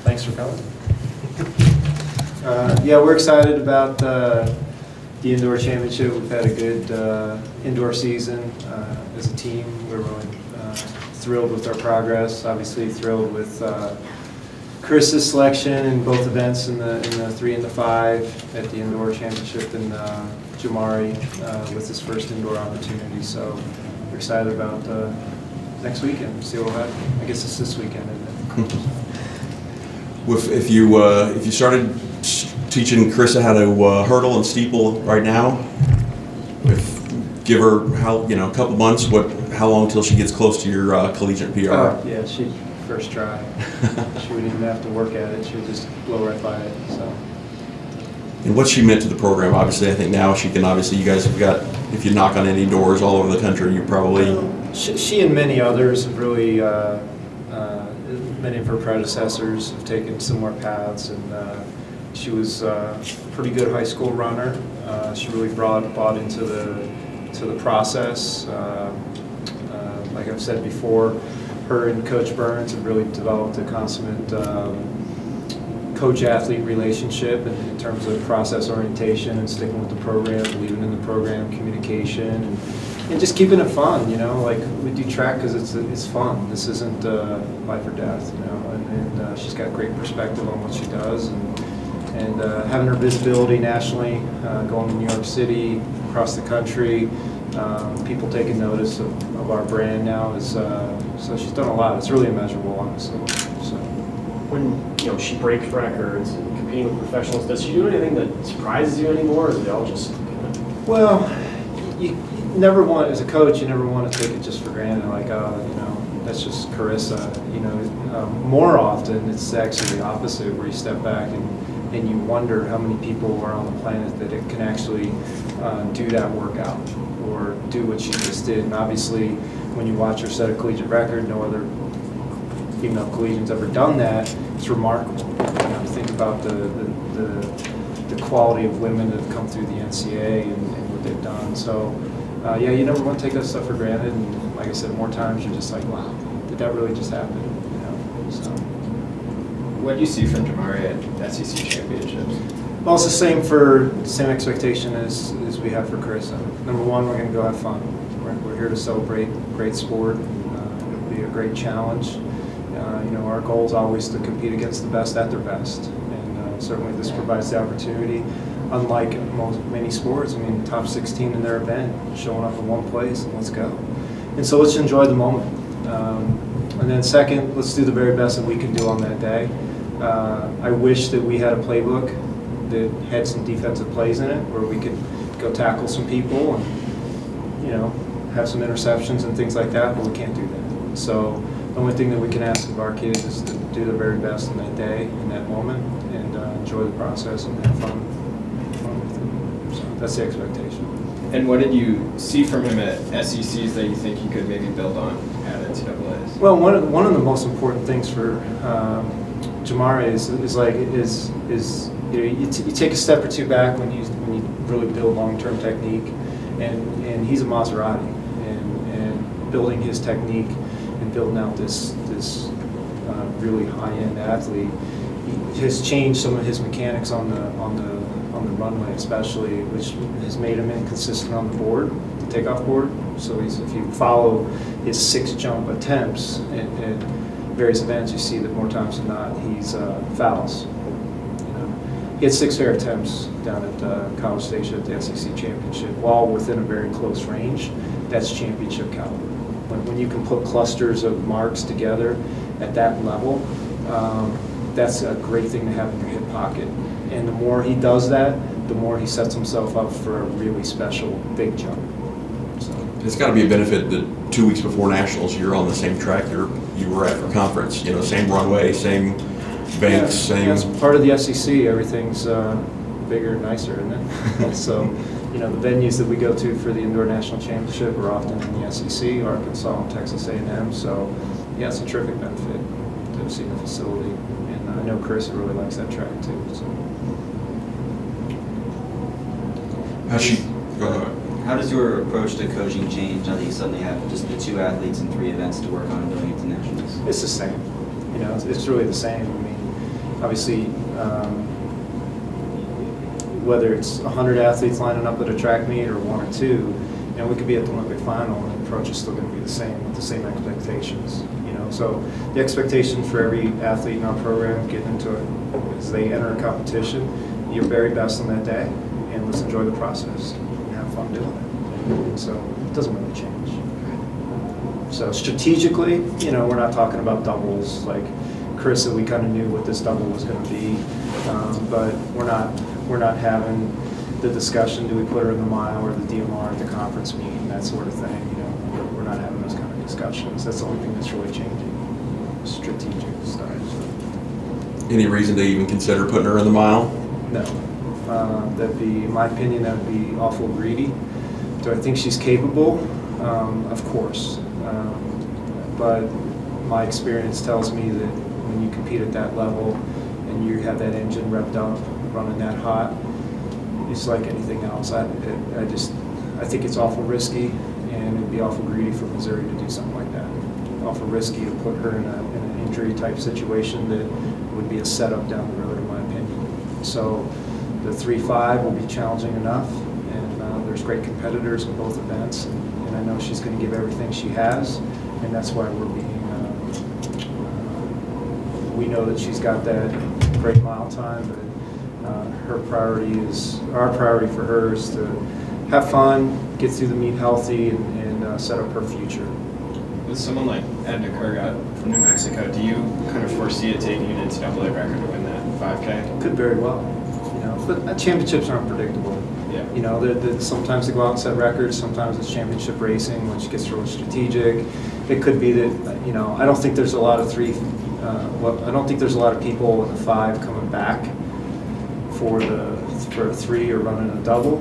Thanks for coming. Yeah, we're excited about the indoor championship. We've had a good indoor season as a team. We're really thrilled with our progress. Obviously thrilled with Chris's selection in both events in the 3 and the 5 at the indoor championship, and Jamari with his first indoor opportunity. So we're excited about next weekend. See what we'll have. I guess it's this weekend, isn't it? If you started teaching Carissa how to hurdle and steeple right now, give her a couple months. How long till she gets close to your collegiate PR? Yeah, she'd first try. She wouldn't even have to work at it. She would just blow right by it. So. And what's she meant to the program? Obviously, I think now she can. Obviously, you guys have got. If you knock on any doors all over the country, you probably. She and many others have really. Many of her predecessors have taken similar paths, and she was a pretty good high school runner. She really bought into the process. Like I've said before, her and Coach Burns have really developed a consummate coach-athlete relationship in terms of process orientation and sticking with the program, believing in the program, communication, and just keeping it fun. Like we do track because it's fun. This isn't life or death, and she's got great perspective on what she does, and having her visibility nationally, going to New York City, across the country, people taking notice of our brand now is so she's done a lot. It's really immeasurable, honestly. So when she breaks records and competing with professionals, does she do anything that surprises you anymore, or is it all just Well, you never want, as a coach, you never want to take it just for granted, like that's just Carissa. More often it's actually the opposite, where you step back and you wonder how many people are on the planet that it can actually do that workout or do what she just did. And obviously, when you watch her set a collegiate record, no other female collegian's ever done that. It's remarkable. Think about the quality of women that have come through the NCAA and what they've done. So, yeah, you never want to take that stuff for granted. And like I said, more times you're just like, wow, did that really just happen? So. What do you see from Jamari at SEC championships? Well, it's the same expectation as we have for Carissa. Number one, we're going to go have fun. We're here to celebrate great sport. It'll be a great challenge. Our goal is always to compete against the best at their best, and certainly this provides the opportunity. Unlike many sports, top 16 in their event, showing up in one place, and let's go. And so let's enjoy the moment. And then second, let's do the very best that we can do on that day. I wish that we had a playbook that had some defensive plays in it, where we could go tackle some people and have some interceptions and things like that, but we can't do that. So the only thing that we can ask of our kids is to do their very best in that day, in that moment, and enjoy the process and have fun with it. So that's the expectation. And what did you see from him at SECs that you think you could maybe build on at NCAAs? Well, one of the most important things for Jamari is you take a step or two back when you really build long-term technique, and he's a Maserati, and building his technique and building out this really high-end athlete, he has changed some of his mechanics on the runway, especially, which has made him inconsistent on the board, the takeoff board. So if you follow his 6 jump attempts at various events, you see that more times than not he's fouls. He had 6 fair attempts down at College Station at the SEC championship, while within a very close range. That's championship caliber. When you can put clusters of marks together at that level, that's a great thing to have in your hip pocket. And the more he does that, the more he sets himself up for a really special big jump. So. It's got to be a benefit that 2 weeks before nationals, you're on the same track you were at for conference. Same runway, same banks, same. That's part of the SEC. Everything's bigger and nicer, isn't it? So, the venues that we go to for the indoor national championship are often in the SEC, Arkansas, and Texas A&M. So, yeah, it's a terrific benefit to see the facility, and I know Chris really likes that track too. So. How does your approach to coaching change now that you suddenly have just the 2 athletes and 3 events to work on going into nationals? It's the same. You know, it's really the same. I mean, obviously, whether it's 100 athletes lining up at a track meet or 1 or 2, and we could be at the Olympic final, and the approach is still going to be the same, with the same expectations. You know, so the expectations for every athlete in our program getting into it as they enter a competition, your very best on that day, and let's enjoy the process and have fun doing it. And so it doesn't really change. So strategically, you know, we're not talking about doubles like Carissa. We kind of knew what this double was going to be, but we're not having the discussion, do we put her in the mile or the DMR at the conference meet and that sort of thing. You know, we're not having those kind of discussions. That's the only thing that's really changing, strategic stuff. Any reason to even consider putting her in the mile? No. That'd be, in my opinion, that would be awful greedy. Do I think she's capable? Of course. But my experience tells me that when you compete at that level and you have that engine revved up, running that hot, it's like anything else. I think it's awful risky, and it'd be awful greedy for Missouri to do something like that. Awful risky to put her in an injury type situation that would be a setup down the road, in my opinion. So the 3.5 will be challenging enough, and there's great competitors in both events, and I know she's going to give everything she has, and that's why we're being. We know that she's got that great mile time, but our priority for her is to have fun, get through the meet healthy, and set up her future. With someone like Edna Kurgat from New Mexico, do you kind of foresee it taking an NCAA record to win that 5K? Could very well, you know, but championships aren't predictable. Yeah. You know, sometimes they go out and set records, sometimes it's championship racing, which gets really strategic. It could be that, you know, I don't think there's a lot of I don't think there's a lot of people in the 5 coming back for a 3 or running a double,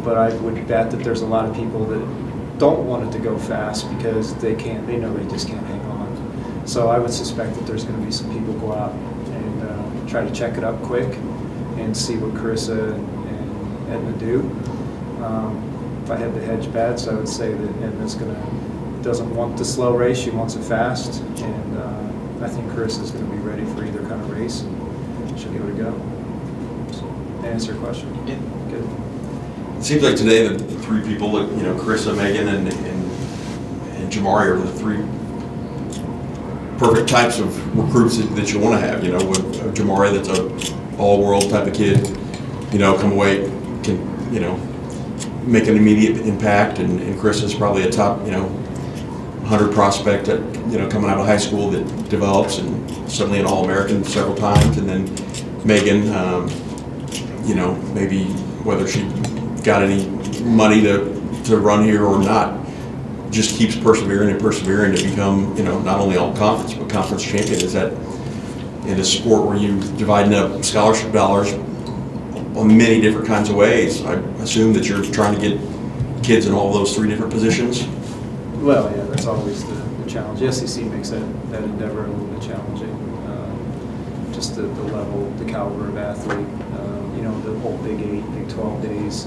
but I would bet that there's a lot of people that don't want it to go fast because they know they just can't hang on. So I would suspect that there's going to be some people go out and try to check it up quick and see what Carissa and Edna do. If I had to hedge bets, I would say that Edna's doesn't want the slow race, she wants it fast, and I think Carissa's going to be ready for either kind of race, and she'll give it a go. So, to answer your question. Yeah. Good. It seems like today the 3 people, you know, Carissa, Megan, and Jamari are the 3 perfect types of recruits that you want to have. You know, with Jamari, that's a all-world type of kid, you know, come away, can, you know, make an immediate impact, and Carissa's probably a top, you know, 100 prospect that, you know, coming out of high school that develops and suddenly an All-American several times. And then Megan, you know, maybe whether she got any money to run here or not, just keeps persevering to become, you know, not only all conference but conference champion. Is that in a sport where you dividing up scholarship dollars on many different kinds of ways? I assume that you're trying to get kids in all those 3 different positions. Well, yeah, that's always the challenge. The SEC makes that endeavor a little bit challenging. Just the level, the caliber of athlete. You know, the whole Big 8, Big 12 days.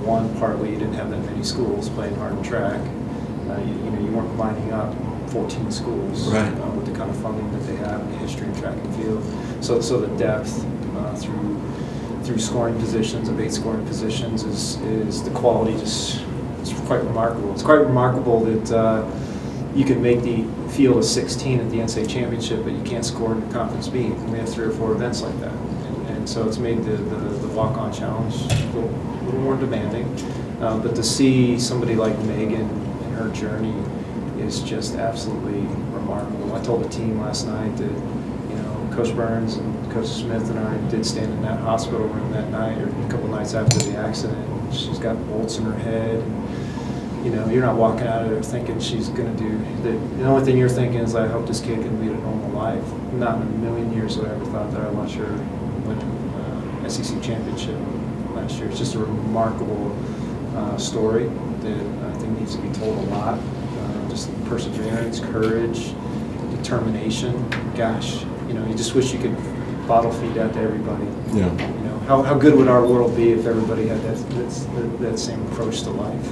One, partly you didn't have that many schools playing hard and track. You know, you weren't lining up 14 schools right. With the kind of funding that they have in the history of track and field. So the depth through scoring positions, of 8 scoring positions, is the quality just. It's quite remarkable. It's quite remarkable that you can make the field of 16 at the NCAA championship, but you can't score in the conference meet. And we have 3 or 4 events like that, and so it's made the walk-on challenge a little more demanding. But to see somebody like Megan and her journey is just absolutely remarkable. I told the team last night that, you know, Coach Burns and Coach Smith and I did stand in that hospital room that night, or a couple nights after the accident. She's got bolts in her head. And, you know, you're not walking out of there thinking she's going to do that. The only thing you're thinking is, I hope this kid can lead a normal life. Not in a million years would I ever thought that I'd watch her win an SEC championship last year. It's just a remarkable story that I think needs to be told a lot. Just perseverance, courage, determination. Gosh, you know, you just wish you could bottle feed that to everybody. Yeah. You know, how good would our world be if everybody had that same approach to life?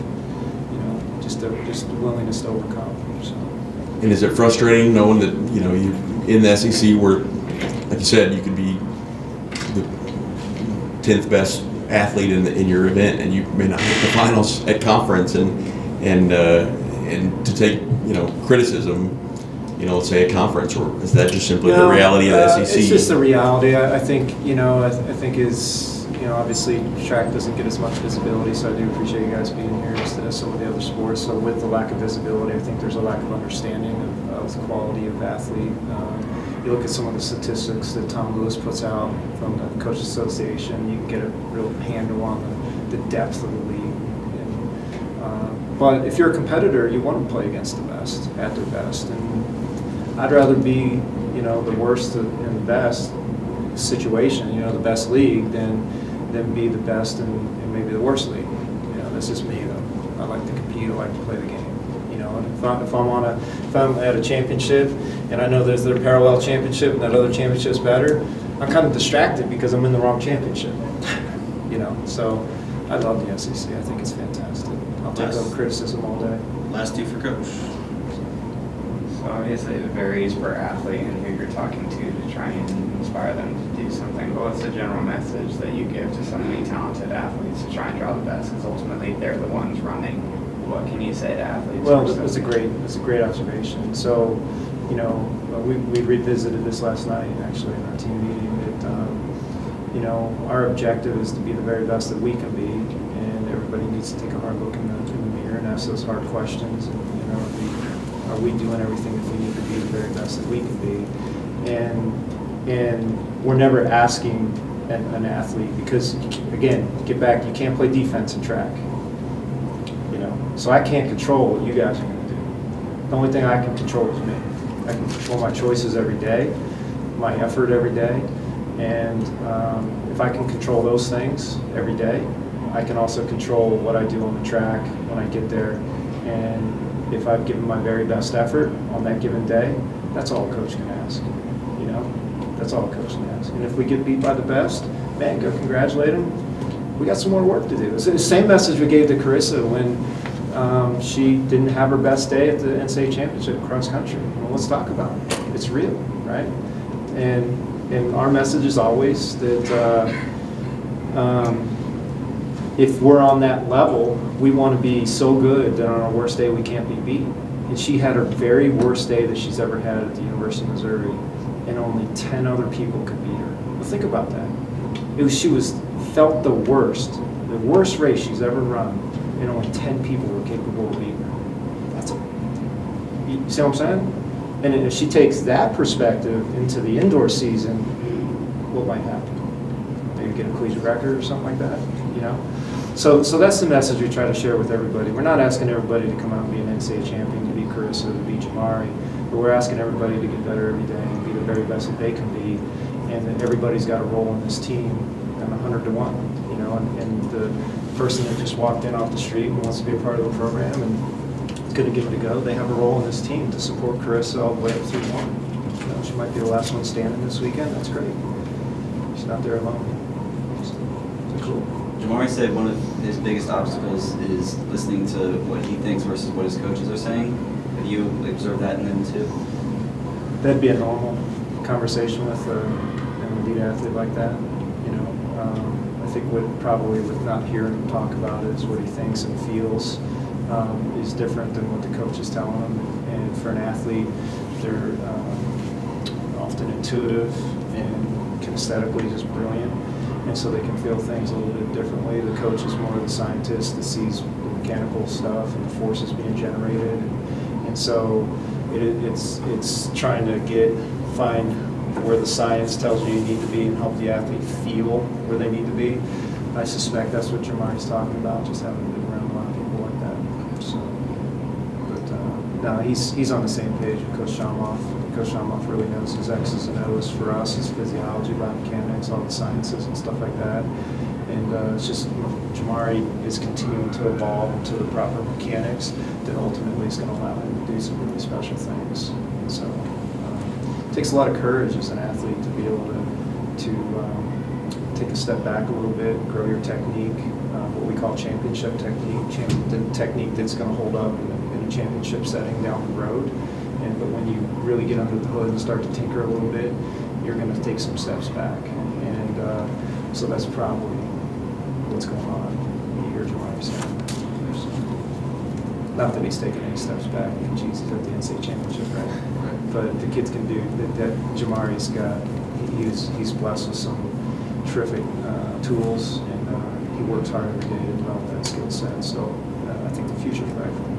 You know, just the willingness to overcome. So. And is it frustrating knowing that, you know, you in the SEC where, like you said, you could be the 10th best athlete in your event, and you may not hit the finals at conference, and to take, you know, criticism, you know, let's say at conference, or is that just simply the reality of the SEC? It's just the reality. I think, you know, I think is, you know, obviously track doesn't get as much visibility, so I do appreciate you guys being here as some of the other sports. So with the lack of visibility, I think there's a lack of understanding of the quality of athlete. You look at some of the statistics that Tom Lewis puts out from the Coaches Association, you can get a real handle on the depth of the league. But if you're a competitor, you want to play against the best, at their best. And I'd rather be, you know, the worst and the best situation, you know, the best league, than be the best in maybe the worst league. You know, that's just me, though. I like to compete. I like to play the game. You know, and if I'm at a championship and I know there's a parallel championship and that other championship's better, I'm kind of distracted because I'm in the wrong championship. You know, so I love the SEC. I think it's fantastic. I'll take the criticism all day. Last two for Coach. So obviously it varies per athlete and who you're talking to try and inspire them to do something. But what's the general message that you give to so many talented athletes to try and draw the best? Because ultimately they're the ones running. What can you say to athletes? Well, it's a great observation. So, you know, we revisited this last night actually in our team meeting. That you know, our objective is to be the very best that we can be, and everybody needs to take a hard look in the mirror and ask those hard questions. And, you know, are we doing everything that we need to be the very best that we can be? And we're never asking an athlete, because again, get back, you can't play defense in track. You know, so I can't control what you guys are going to do. The only thing I can control is me. I can control my choices every day, my effort every day, and if I can control those things every day, I can also control what I do on the track when I get there. And if I've given my very best effort on that given day, that's all a coach can ask. You know, that's all a coach can ask. And if we get beat by the best, man, go congratulate them. We got some more work to do. It's the same message we gave to Carissa when she didn't have her best day at the NCAA Championship cross country. Well, let's talk about it. It's real, right? And our message is always that if we're on that level, we want to be so good that on our worst day we can't be beat. And she had her very worst day that she's ever had at the University of Missouri, and only 10 other people could beat her. Well, think about that. She felt the worst race she's ever run, and only 10 people were capable of beating her. You see what I'm saying? And if she takes that perspective into the indoor season, what might happen? Maybe get a collegiate record or something like that, you know? So that's the message we try to share with everybody. We're not asking everybody to come out and be an NCAA champion, to be Carissa, to be Jamari, but we're asking everybody to get better every day and be the very best that they can be, and that everybody's got a role in this team, and 100 to 1, you know, and the person that just walked in off the street and wants to be a part of the program and is going to give it a go, they have a role in this team to support Carissa all the way up through 1. You know, she might be the last one standing this weekend. That's great. She's not there alone. So cool. Jamari said one of his biggest obstacles is listening to what he thinks versus what his coaches are saying. Have you observed that in them too? That'd be a normal conversation with an elite athlete like that. You know, I think with not hearing him talk about it is what he thinks and feels is different than what the coach is telling him. And for an athlete, they're often intuitive and kinesthetically just brilliant. And so they can feel things a little bit differently. The coach is more of the scientist that sees the mechanical stuff and the forces being generated. And so it's trying to find where the science tells you need to be and help the athlete feel where they need to be. I suspect that's what Jamari's talking about, just having been around a lot of people like that. So, but no, he's on the same page with Coach Schamoff. Coach Schamoff really knows his X's and O's. For us, his physiology, biomechanics, all the sciences and stuff like that. And it's just Jamari is continuing to evolve into the proper mechanics that ultimately is going to allow him to do some really special things. And so it takes a lot of courage as an athlete to be able to take a step back a little bit, grow your technique, what we call championship technique, the technique that's going to hold up in a championship setting down the road. but when you really get under the hood and start to tinker a little bit, you're going to take some steps back. And so that's probably what's going on. You hear Jamari saying that. So, not that he's taking any steps back. He's at the NCAA championship, right? But the kids can do that. Jamari's got. He's blessed with some terrific tools, and he works hard every day to develop that skill set. So I think the future's bright for him.